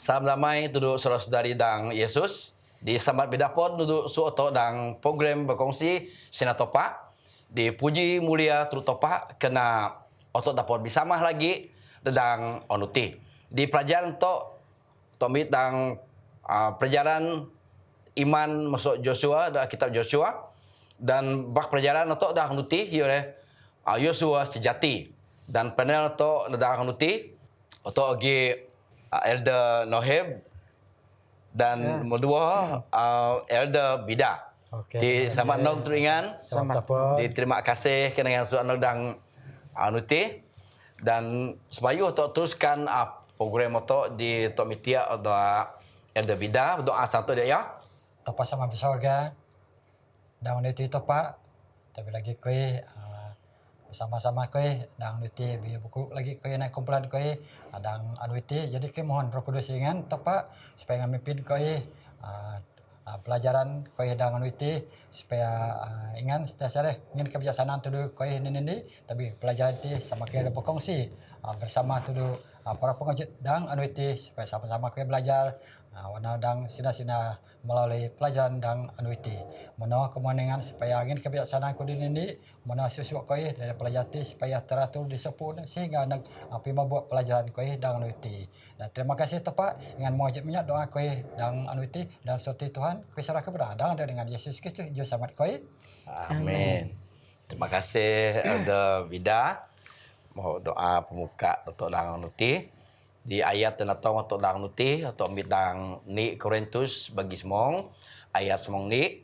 Salam damai duduk saudara-saudari dang Yesus. Di Selamat Bidapod duduk suoto dang program berkongsi Sinatopa. Di puji mulia terutopa kena otot dapat bersama lagi dedang onuti. Di pelajaran mit dang pelajaran iman masuk Joshua dan kitab Joshua dan bak pelajaran otot dang onuti oleh Yosua sejati dan panel otot dang onuti otot lagi Elder Noheb dan kedua Elder Bida. Di sama nong teringan. Terima kasih kerana sudah nodang anuti dan supaya untuk teruskan program itu di Tomitia atau Elder Bida doa satu dia ya. Topa sama bersorga. Dan itu topa tapi lagi kue bersama-sama kue dan nuti biar buku lagi kue naik kumpulan kue adang anuiti jadi kue mohon Roh Kudus ingan topa supaya ngamimpin kue pelajaran kue dan anuiti supaya ingan setiap ingin kebijaksanaan tu kue ini tapi pelajaran itu sama kue ada berkongsi bersama tu para pengajar dan anuiti supaya sama-sama kue belajar warna dan sina-sina melalui pelajaran dan anuiti. Mana kemenangan supaya ingin kebijaksanaan kudin ini, mana sesuatu koi dari pelajaran supaya teratur disempurna sehingga nak membuat pelajaran koi dan anuiti. Dan terima kasih Pak dengan mengajak minyak doa koi dan anuiti dan suatu Tuhan koi serah keberadaan dengan Yesus Kristus jauh selamat koi. Amin. Terima kasih Elder Bida. Mau doa pemuka untuk dan anuiti. Di ayat dan atau untuk dang nuti atau bidang ni Korintus bagi semong ayat semong ni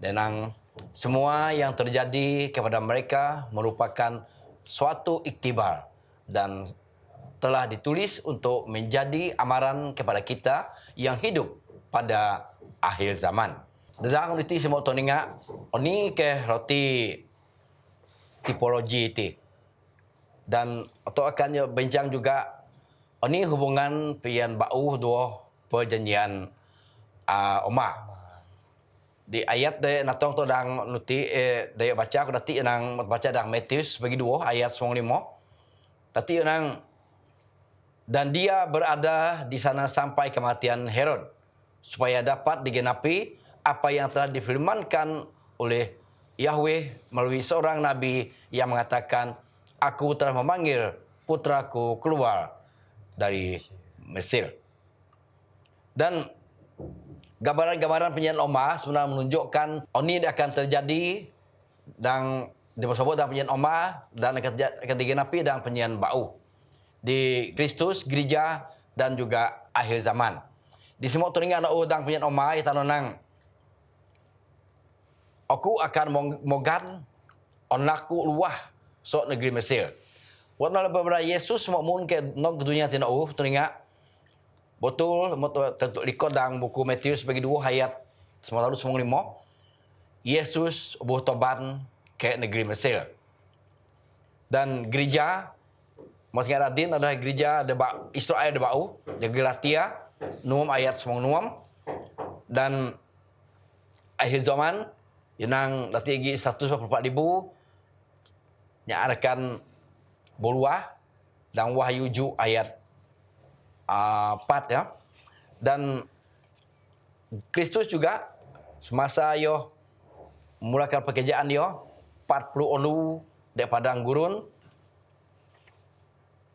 dan semua yang terjadi kepada mereka merupakan suatu iktibar dan telah ditulis untuk menjadi amaran kepada kita yang hidup pada akhir zaman. Dedang nuti semua toninga oni ke roti tipologi itu dan atau akan bincang juga ini hubungan pian bau dua perjanjian Oma. Di ayat de natong to dang nuti daya baca aku dati nang baca dang Matius bagi dua ayat 95. Dati nang dan dia berada di sana sampai kematian Herod supaya dapat digenapi apa yang telah difirmankan oleh Yahweh melalui seorang nabi yang mengatakan, "Aku telah memanggil putraku keluar dari Mesir." Dan gambaran-gambaran penyanyi Oma sebenarnya menunjukkan ini akan terjadi dan disebut dalam penyanyi Oma dan akan digenapi dalam penyanyi Bau di Kristus, gereja dan juga akhir zaman. Di semua telinga anak udang penyanyi Oma itu nang aku akan mogan onakku luah sok negeri Mesir. Waktu beberapa Yesus mamun ke nok dunia tina teringat betul terlikot dalam buku Matius bagi 2 ayat 95 Yesus buh toban ke negeri Mesir dan gereja masih radin adalah gereja ada Israel ada bau di Galatia 6 ayat 96 dan akhir zaman yang nanti lagi 144,000 yang akan Boluah dan Wahyu Ju ayat 4 ya. Dan Kristus juga semasa yo memulakan pekerjaan yo 40 onu di padang gurun.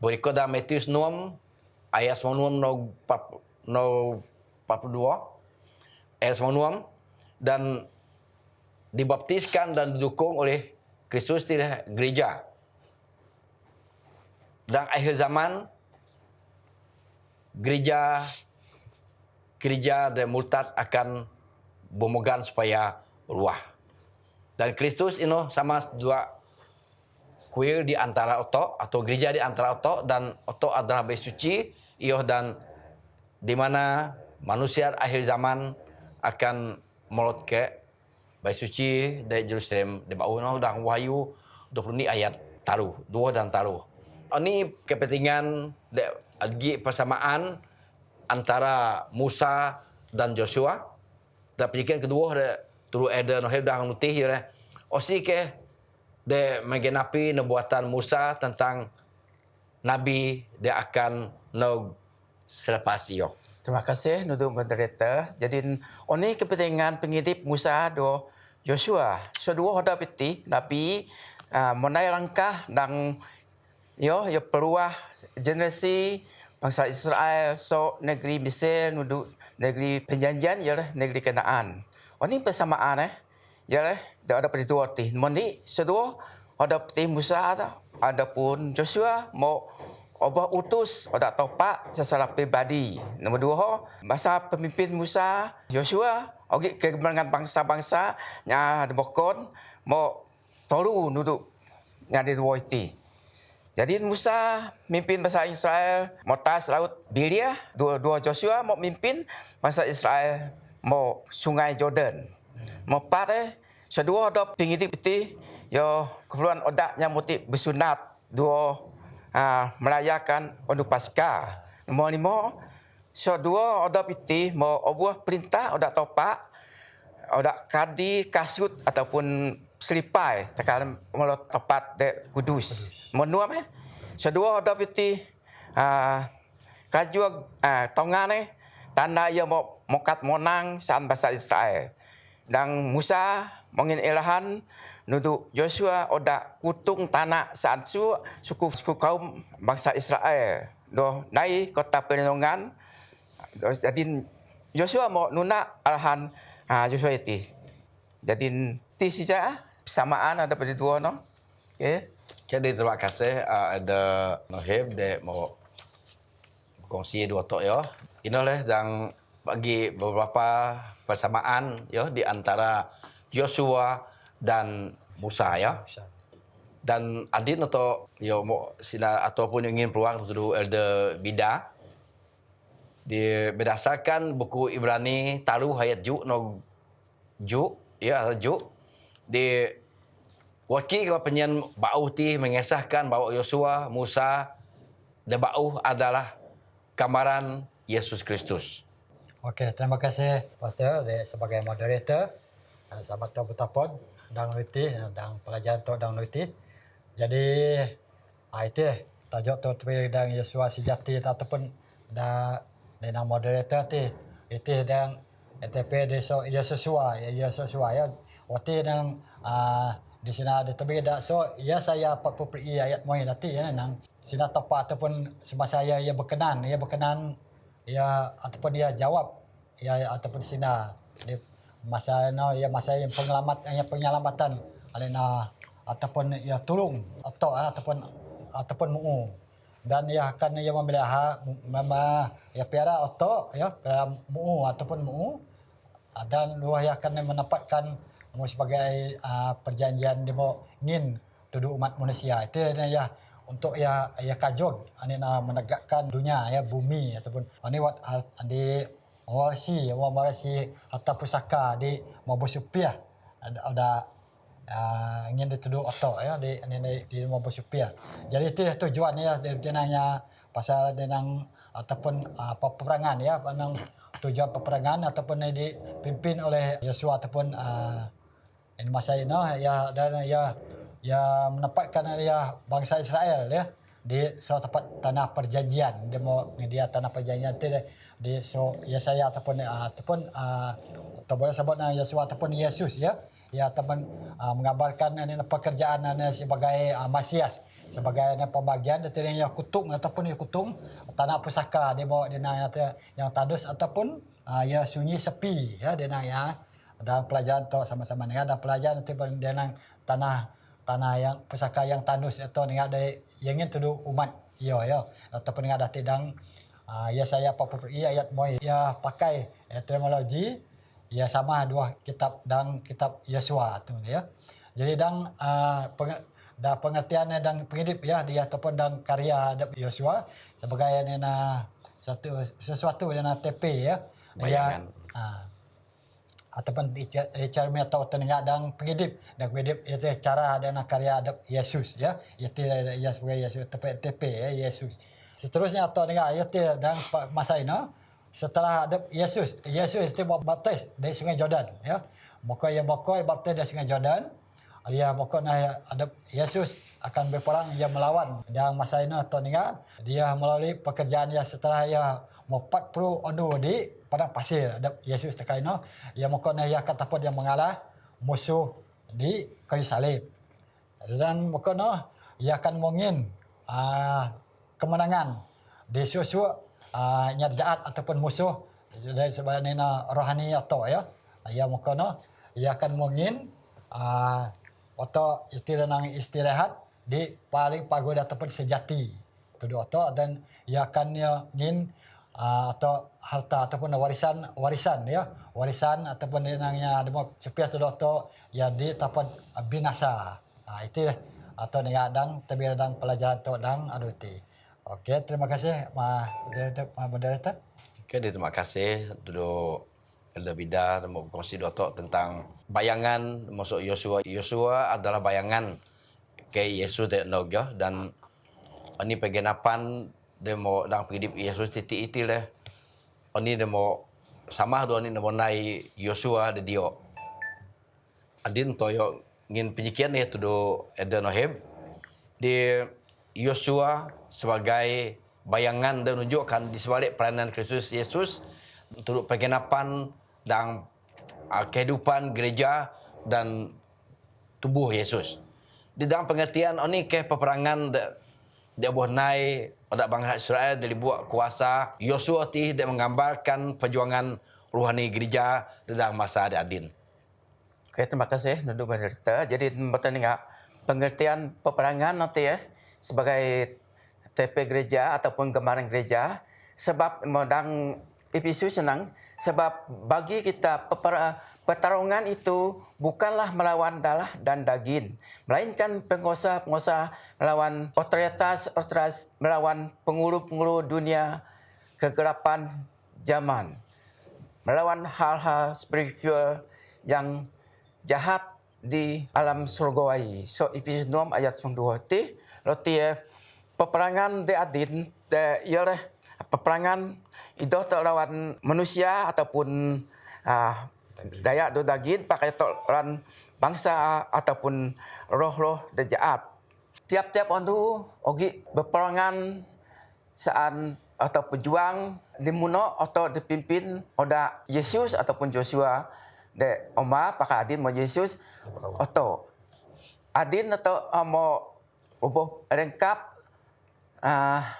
Berikut dalam Matius 6 ayat 96 no 42 ayat 96 dan dibaptiskan dan didukung oleh Kristus di gereja. Dan akhir zaman gereja dan murtad akan memegang supaya luah. Dan Kristus ini sama dua kuil di antara oto atau gereja di antara oto dan oto adalah bait suci iyo dan di mana manusia akhir zaman akan melot ke bait suci dari Jerusalem di bawah dan Wahyu 20 ayat taruh 2 dan taruh. Ini kepentingan lagi persamaan antara Musa dan Joshua. Dan penyikiran kedua ada turu Elder Noheb dan Nutih ya. Osi ke de menggenapi nubuatan Musa tentang nabi dia akan selepas iyo. Terima kasih untuk moderator. Jadi ini kepentingan pengidip Musa do Joshua. Sedua hoda piti Nabi menai langkah dan yo peluah generasi bangsa Israel so negeri Mesir nudu negeri perjanjian ya negeri Kanaan. Ini persamaan ya ada peristiwa ti. Meni sedua ada peti Musa ada pun Joshua mau Allah utus ada topak secara pribadi. Nombor dua, masa pemimpin Musa, Joshua, oke kegemangan bangsa-bangsa yang dibokon mau tolu nuduk yang di dua itu. Jadi Musa mimpin bangsa Israel mau tas laut Bilia, dua Joshua mau mimpin bangsa Israel mau sungai Jordan. Mau pare sedua ada pengidip itu yo keperluan odak yang motif bersunat dua merayakan Ondu Paskah. Nombor lima, sedua oda piti mau obuah perintah oda topak, oda kadi kasut ataupun selipai tekan melo tepat de kudus. Menua sedua oda piti kaju tongane tanda ia mau mokat monang san bahasa Israel. Dan Musa mengin ilahan nudu Joshua oda kutung tanah saat suku kaum bangsa Israel do nai kota perlindungan. Jadi Joshua mau nuna arahan Joshua itu. Jadi ti saja samaan ada pada dua no. Okay. Jadi terima kasih ada Nohib de mau kongsi dua tok ya. Inilah yang bagi beberapa persamaan ya di antara Joshua dan Musa ya. Dan adin atau yo mau sila ataupun yang ingin peluang untuk elder bida di berdasarkan buku Ibrani taruh ayat ju di wakil penyen bau ti mengesahkan bahwa Yosua, Musa dan bau adalah gambaran Yesus Kristus. Okey, terima kasih Pastor sebagai moderator. Sahabat tahu betapun dang nuti dan pelajaran tu dang nuti. Jadi itu tajuk tu dan Yesua sejati ataupun dan moderator ti itu dan ETP Yesua ya. Waktu yang di sini ada tapi dah so ya saya 40 ayat moy nanti ya nang sina tepat ataupun semasa ia berkenan ya ataupun dia jawab ya ataupun sina di masa masa yang penyelamatan alena ataupun ya tolong ataupun muu dan ia akan ia memelihara ya piara atau ya muu ataupun muu dan luah ia akan menempatkan sebagai perjanjian demo ingin duduk umat manusia itu ya untuk ya kajog ani menegakkan dunia ya bumi ataupun ani wat di warasi harta pusaka di Mabosupia ada ingin dituduh oto ya di Mabosupia. Jadi itu tujuannya ya dia nanya pasal denang ataupun peperangan ya panang tujuan peperangan ataupun dipimpin oleh Yosua ataupun in masa ini ya dan ya menempatkan ya bangsa Israel ya di suatu tempat tanah perjanjian dia tanah perjanjian itu di Yesaya ataupun atau boleh sebutnya Yesua ataupun Yesus ya teman mengabarkan pekerjaan sebagai Masias sebagai pembagian dari yang kutung ataupun yang kutung tanah pusaka yang tandus ataupun ya sunyi sepi ya ya dan pelajaran tu sama-sama dengan dan pelajaran nanti dengan tanah yang pusaka yang tandus atau dengan ada yang ingin tuduh umat ya ataupun dengan ada tidang ya saya ayat moy ya pakai terminologi ya sama dua kitab dan kitab Yesua tu ya. Jadi pengertian dan pengidip ya dia ataupun dan karya Yosua sebagai sesuatu yang TP ya. Bayangan. Ataupun cara atau tenaga dan pengidip itu cara dan karya Yesus ya. Itu ya sebagai Yesus TP ya Yesus. Seterusnya atau dengan ayat dan masa ini setelah ada Yesus itu baptis dari Sungai Jordan ya. Maka baptis dari Sungai Jordan. Dia ada Yesus akan berperang dia melawan dan masa ini atau dengan dia melalui pekerjaan dia setelah ia mau 40 ondu di padang pasir ada Yesus tekai no ia mokona ia kata apa dia mengalah musuh di kayu salib dan mokona ia akan mungkin kemenangan di susu nyarjaat ataupun musuh dari sebenarnya rohani atau ya ia mokona ia akan mungkin atau istirahat di paling pagoda ataupun sejati kedua atau dan ia akan ingin atau harta ataupun warisan ya warisan ataupun yang demo sepias atau ya di tapan binasa itu atau dengan dan pelajaran atau dan aduti. Oke, terima kasih moderator. Oke, terima kasih duduk Elder Bida mau berkongsi dotok tentang bayangan masuk Yosua. Yosua adalah bayangan ke Yesus dan ini pegenapan demo dang pidip Yesus titik itu leh. Ini demo sama do ini demo nai Yosua de dio. Adin toyo ngin penyikian ya tudo Edenoheb di Yosua sebagai bayangan dan menunjukkan di sebalik peranan Kristus Yesus untuk pegenapan dan kehidupan gereja dan tubuh Yesus. Di dalam pengertian ini ke peperangan dia buat naik pada bangsa Israel dari buat kuasa Yosua ti dia menggambarkan perjuangan rohani gereja dalam masa adin. Oke, terima kasih Nundu Moderator. Jadi bertanya pengertian peperangan nanti ya sebagai TP gereja ataupun gambaran gereja sebab modang episode senang sebab bagi kita pertarungan itu bukanlah melawan darah dan daging, melainkan penguasa-penguasa melawan otoritas melawan pengulu-pengulu dunia kegelapan zaman, melawan hal-hal spiritual yang jahat di alam surgawi. So episode 6 ayat 2 ti roti peperangan de adin ialah peperangan itu lawan manusia ataupun daya do daging pakai lawan bangsa ataupun roh-roh jahat. Tiap-tiap ondu ogi berperangan saat atau pejuang dimuno atau dipimpin oleh Yesus ataupun Joshua de Oma pakai adin mau Yesus atau adin atau mau ubuh lengkap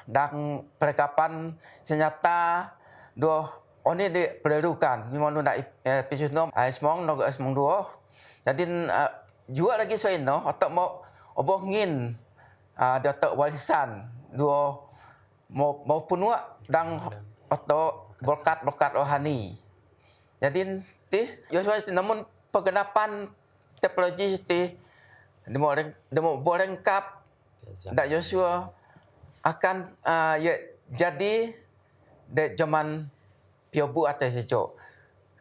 dan perlengkapan senjata doh oni diperlukan memang nak episode 6 semong no semong 2 jadi juga lagi soino atau mau oboh ngin datuk warisan dua mau punua dan atau berkat rohani jadi Yosua namun pergenapan teknologi itu demo lengkap dak Yosua akan jadi di zaman Piobu atau sejuk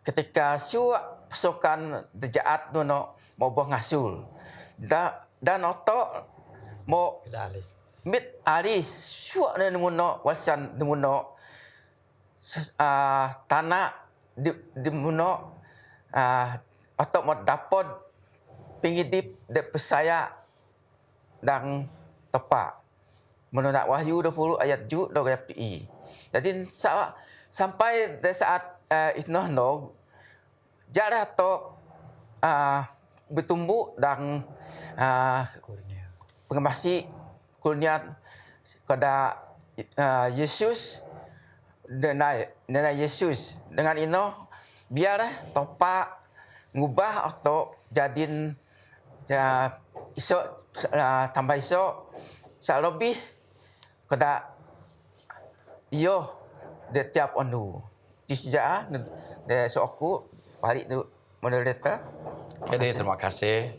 ketika suak pasukan jahat nuno mau buang ngasul dan otok mau mit ali suak nuno wasan nuno tanah di muno atau mau dapat pengidip de persaya dan tepat menurut Wahyu 20 ayat 7 ayat PI. Jadi sampai di saat itu jarak to bertumbuh dan pengemasi kurnia kepada Yesus dan Yesus dengan ini biar topa ngubah atau jadiin iso tambah iso lebih kada iyo de tiap ondu di sejak de soku balik tu moderator. Jadi terima kasih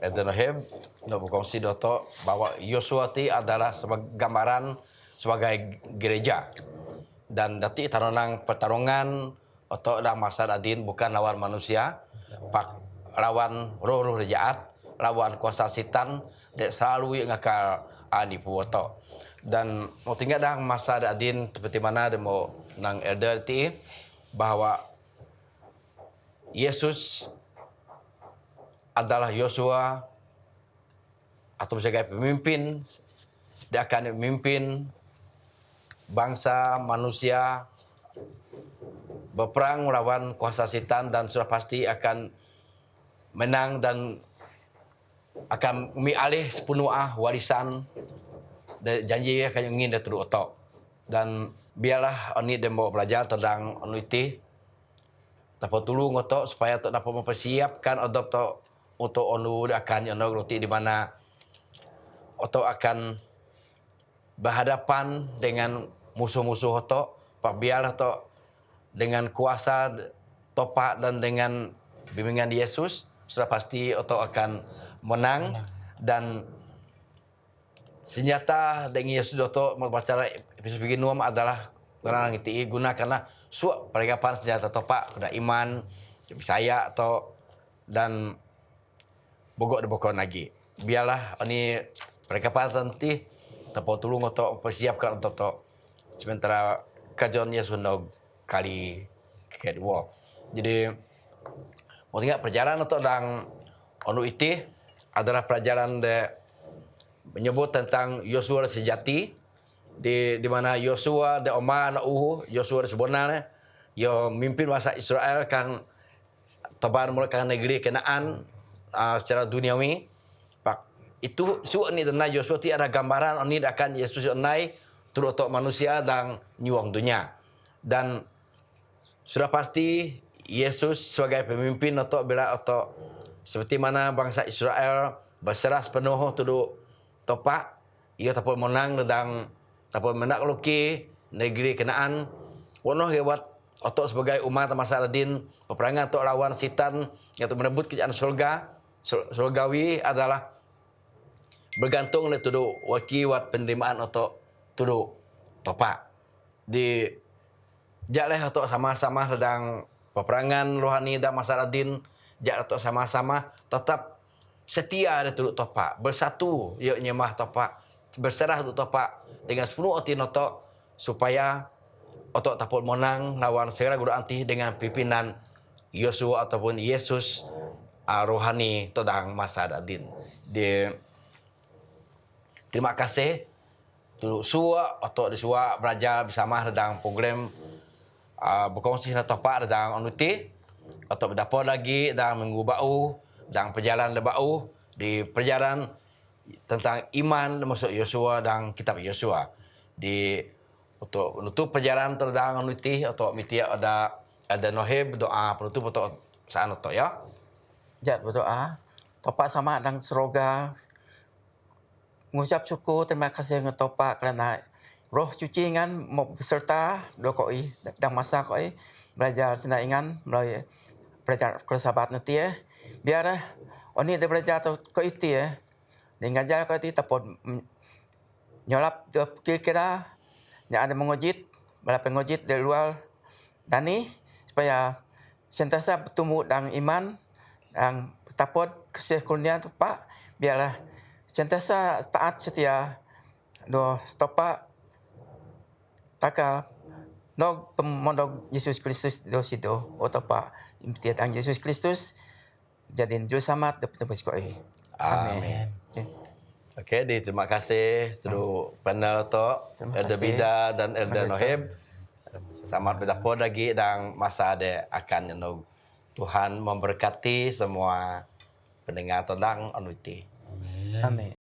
Edenoheb untuk berkongsi doto bahwa Yosua ti adalah sebagai gambaran sebagai gereja dan dati pertarungan atau dalam masa adin bukan lawan manusia, lawan roh-roh jahat, lawan kuasa setan dan selalu yang ngakal ani puwoto. Dan mau tinggal dah masa adin seperti mana dia mau nang elder ti bahwa Yesus adalah Yosua atau sebagai pemimpin dia akan memimpin bangsa manusia berperang melawan kuasa setan dan sudah pasti akan menang dan akan mengalih sepenuh warisan dan janji akan ingin dia turut otak. Dan biarlah oni demo belajar tentang onu itu dapat tolong otak supaya otak dapat mempersiapkan otak untuk onu akan ono roti di mana otak akan berhadapan dengan musuh-musuh otak. Biarlah otak dengan kuasa topak dan dengan bimbingan Yesus sudah pasti otak akan menang dan senjata dengan Yesus otak membaca episode begini adalah orang itu gunakanlah suap perlengkapan senjata topak kuda iman saya atau dan bogok lagi. Biarlah ini perlengkapan nanti dapat tolong untuk persiapkan untuk sementara kajian Yesus kali kedua. Jadi mau tengok perjalanan untuk dan onu itu adalah perjalanan menyebut tentang Yosua sejati di mana Yosua de Oma anak Yosua sebenarnya yo mimpin masa Israel kan tebar mereka negeri Kanaan secara duniawi. Itu suat ni dan Yosua ti ada gambaran oni akan Yesus nai turut untuk manusia dan nyuang dunia. Dan sudah pasti Yesus sebagai pemimpin untuk bila untuk seperti mana bangsa Israel berserah sepenuh untuk topak ia dapat menang dan dapat menakluki negeri Kanaan. Wonoh buat untuk sebagai umat masa adin peperangan untuk lawan setan yang untuk merebut kerajaan surgawi adalah bergantung oleh tuduk wakiwat penerimaan untuk tuduk topak. Di jaklah untuk sama-sama sedang peperangan rohani dan masalah din, jak untuk sama-sama tetap setia ada tuduk topak, bersatu yuk nyemah topak, berserah tuduk topak dengan sepenuh hati notok supaya otok dapat menang lawan segala guru anti dengan pimpinan Yosua ataupun Yesus rohani todang masa din. Terima kasih tuduk suak atau disuak belajar bersama sedang program berkongsi dengan topak dan onuti atau berdapat lagi dan minggu bau dan perjalanan lebau di perjalanan tentang iman masuk Yosua dan kitab Yosua. Di untuk menutup perjalanan tentang onuti atau mitia ada nohib doa penutup untuk saat itu ya. Jat berdoa. Topak sama dan seroga mengucap syukur terima kasih dengan topak kerana roh cuci ingan mau beserta dokoi dan masa koi belajar senda ingan melalui belajar kesabat nanti biar oni dia belajar ke itu dengan ngajar ke itu tapon nyolap kira-kira yang ada mengojit berapa pengojit dari luar dani supaya sentiasa bertumbuh dan iman dan tapot kasih kurnia topak biarlah sentiasa taat setia do topak takal no pemondok Yesus Kristus do situ atau pak imtihan Yesus Kristus jadiin juru selamat dapat bersekolah. Amin. Okey, terima kasih untuk panel tu Elder Bida dan Elder Nohib. Selamat berdapat lagi dan masa ada akan Tuhan memberkati semua pendengar tentang anuti. Amin.